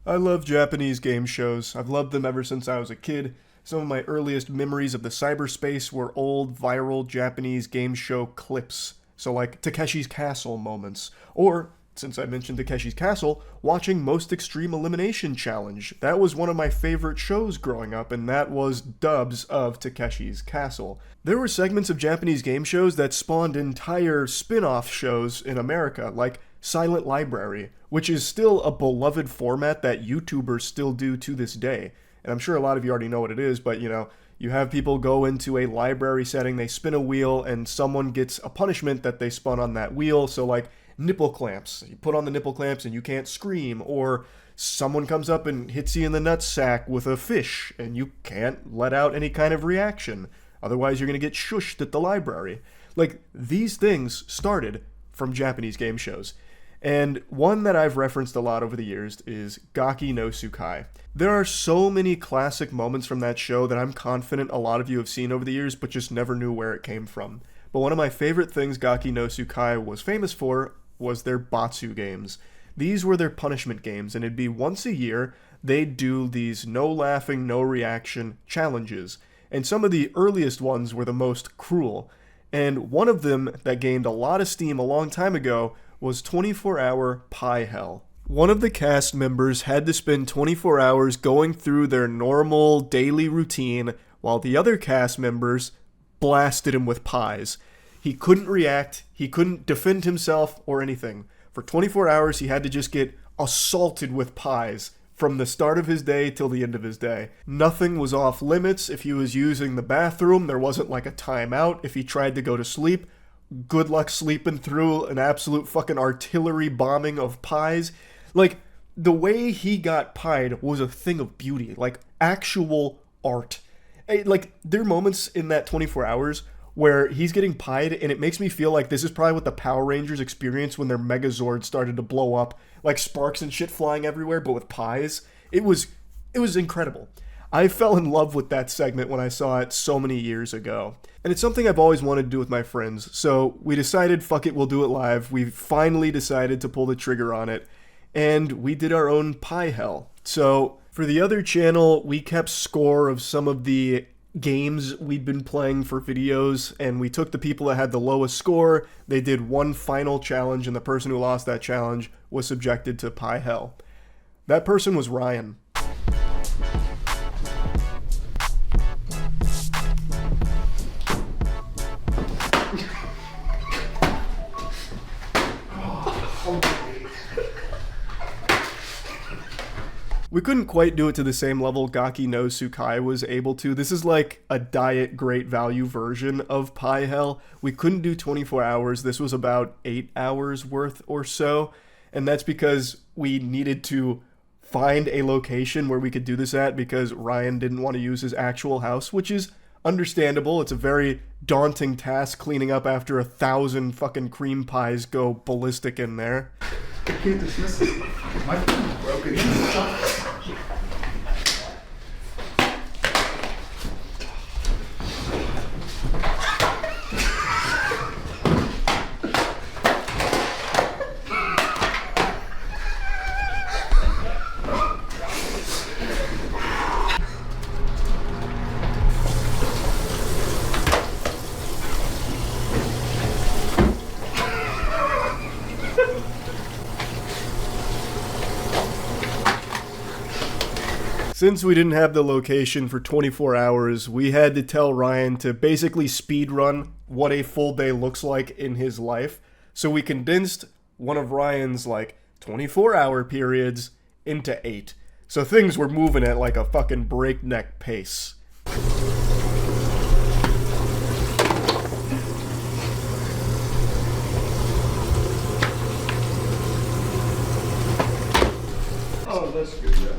I love Japanese game shows. I've loved them ever since I was a kid. Some of my earliest memories of the cyberspace were old viral Japanese game show clips. So like Takeshi's Castle moments. Or, since I mentioned Takeshi's Castle, watching Most Extreme Elimination Challenge. That was one of my favorite shows growing up, and that was dubs of Takeshi's Castle. There were segments of Japanese game shows that spawned entire spin-off shows in America, like Silent Library, which is still a beloved format that YouTubers still do to this day. And I'm sure a lot of you already know what it is, but you have people go into a library setting, they spin a wheel, and someone gets a punishment that they spun on that wheel. So like nipple clamps. You put on the nipple clamps and you can't scream, or someone comes up and hits you in the nutsack with a fish and you can't let out any kind of reaction. Otherwise you're going to get shushed at the library. Like, these things started from Japanese game shows. And one that I've referenced a lot over the years is Gaki no Tsukai. There are so many classic moments from that show that I'm confident a lot of you have seen over the years, but just never knew where it came from. But one of my favorite things Gaki no Tsukai was famous for was their Batsu games. These were their punishment games, and it'd be once a year they'd do these no laughing, no reaction challenges. And some of the earliest ones were the most cruel. And one of them that gained a lot of steam a long time ago was 24-hour Pie Hell. One of the cast members had to spend 24 hours going through their normal daily routine while the other cast members blasted him with pies. He couldn't react, he couldn't defend himself or anything. For 24 hours he had to just get assaulted with pies from the start of his day till the end of his day. Nothing was off limits. If he was using the bathroom, there wasn't like a timeout. If he tried to go to sleep, good luck sleeping through an absolute fucking artillery bombing of pies. Like, the way he got pied was a thing of beauty, like actual art. Like, there are moments in that 24 hours where he's getting pied, and it makes me feel like this is probably what the Power Rangers experienced when their Megazord started to blow up, like sparks and shit flying everywhere, but with pies. It was incredible. I fell in love with that segment when I saw it so many years ago. And it's something I've always wanted to do with my friends, so we decided, fuck it, we'll do it live. We finally decided to pull the trigger on it, and we did our own Pie Hell. So, for the other channel, we kept score of some of the games we'd been playing for videos, and we took the people that had the lowest score, they did one final challenge, and the person who lost that challenge was subjected to Pie Hell. That person was Ryan. We couldn't quite do it to the same level Gaki no Tsukai was able to. This is like a diet great value version of Pie Hell. We couldn't do 24 hours. This was about 8 hours worth or so. And that's because we needed to find a location where we could do this at, because Ryan didn't want to use his actual house, which is understandable. It's a very daunting task cleaning up after 1,000 fucking cream pies go ballistic in there. I can't dismiss it. My phone's broken. Since we didn't have the location for 24 hours, we had to tell Ryan to basically speedrun what a full day looks like in his life. So we condensed one of Ryan's like 24-hour periods into 8. So things were moving at like a fucking breakneck pace. Oh, that's good, yeah.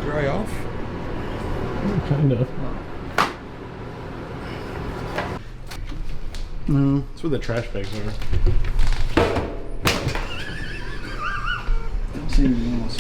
Dry off? Kind of. No. That's where the trash bags are. Don't see anything else.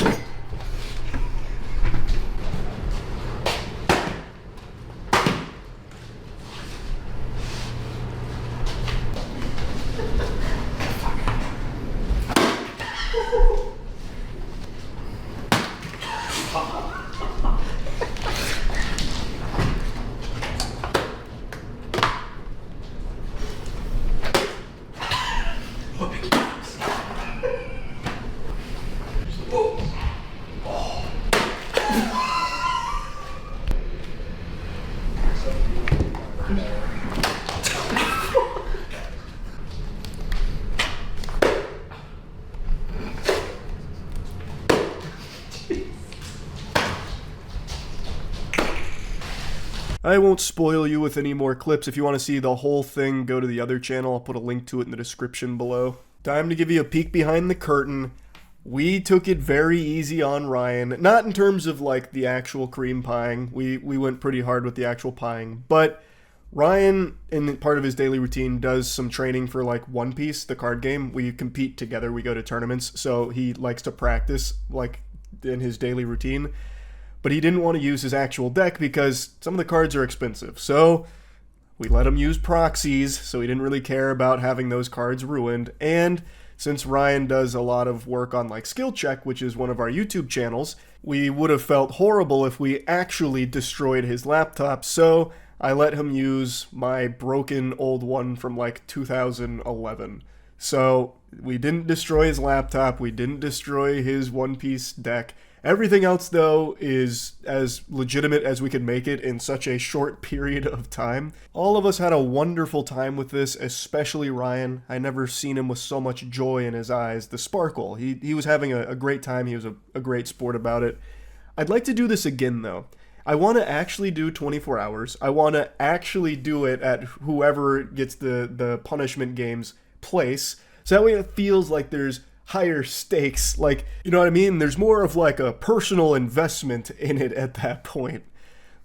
I won't spoil you with any more clips. If you want to see the whole thing, go to the other channel. I'll put a link to it in the description below. Time to give you a peek behind the curtain. We took it very easy on Ryan. Not in terms of like the actual cream pieing. We went pretty hard with the actual pieing. But Ryan, in part of his daily routine, does some training for like One Piece, the card game. We compete together. We go to tournaments. So he likes to practice like in his daily routine. But he didn't want to use his actual deck because some of the cards are expensive. So we let him use proxies, so he didn't really care about having those cards ruined. And since Ryan does a lot of work on like Skill Check, which is one of our YouTube channels, we would have felt horrible if we actually destroyed his laptop. So I let him use my broken old one from like 2011. So we didn't destroy his laptop, we didn't destroy his One Piece deck. Everything else, though, is as legitimate as we could make it in such a short period of time. All of us had a wonderful time with this, especially Ryan. I never seen him with so much joy in his eyes. The sparkle. He was having a great time. He was a great sport about it. I'd like to do this again, though. I want to actually do 24 hours. I want to actually do it at whoever gets the punishment game's place. So that way it feels like there's higher stakes, like, you know what I mean? There's more of like a personal investment in it at that point.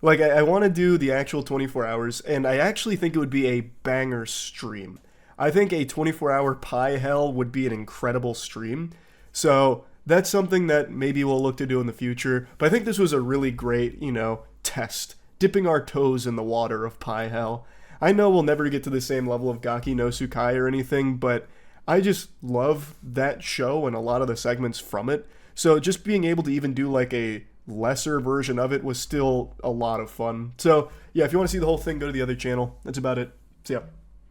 Like, I want to do the actual 24 hours, and I actually think it would be a banger stream. I think a 24-hour pie hell would be an incredible stream. So that's something that maybe we'll look to do in the future. But I think this was a really great, test. Dipping our toes in the water of pie hell. I know we'll never get to the same level of Gaki no Tsukai or anything, but I just love that show and a lot of the segments from it. So just being able to even do like a lesser version of it was still a lot of fun. So yeah, if you want to see the whole thing, go to the other channel. That's about it. See ya.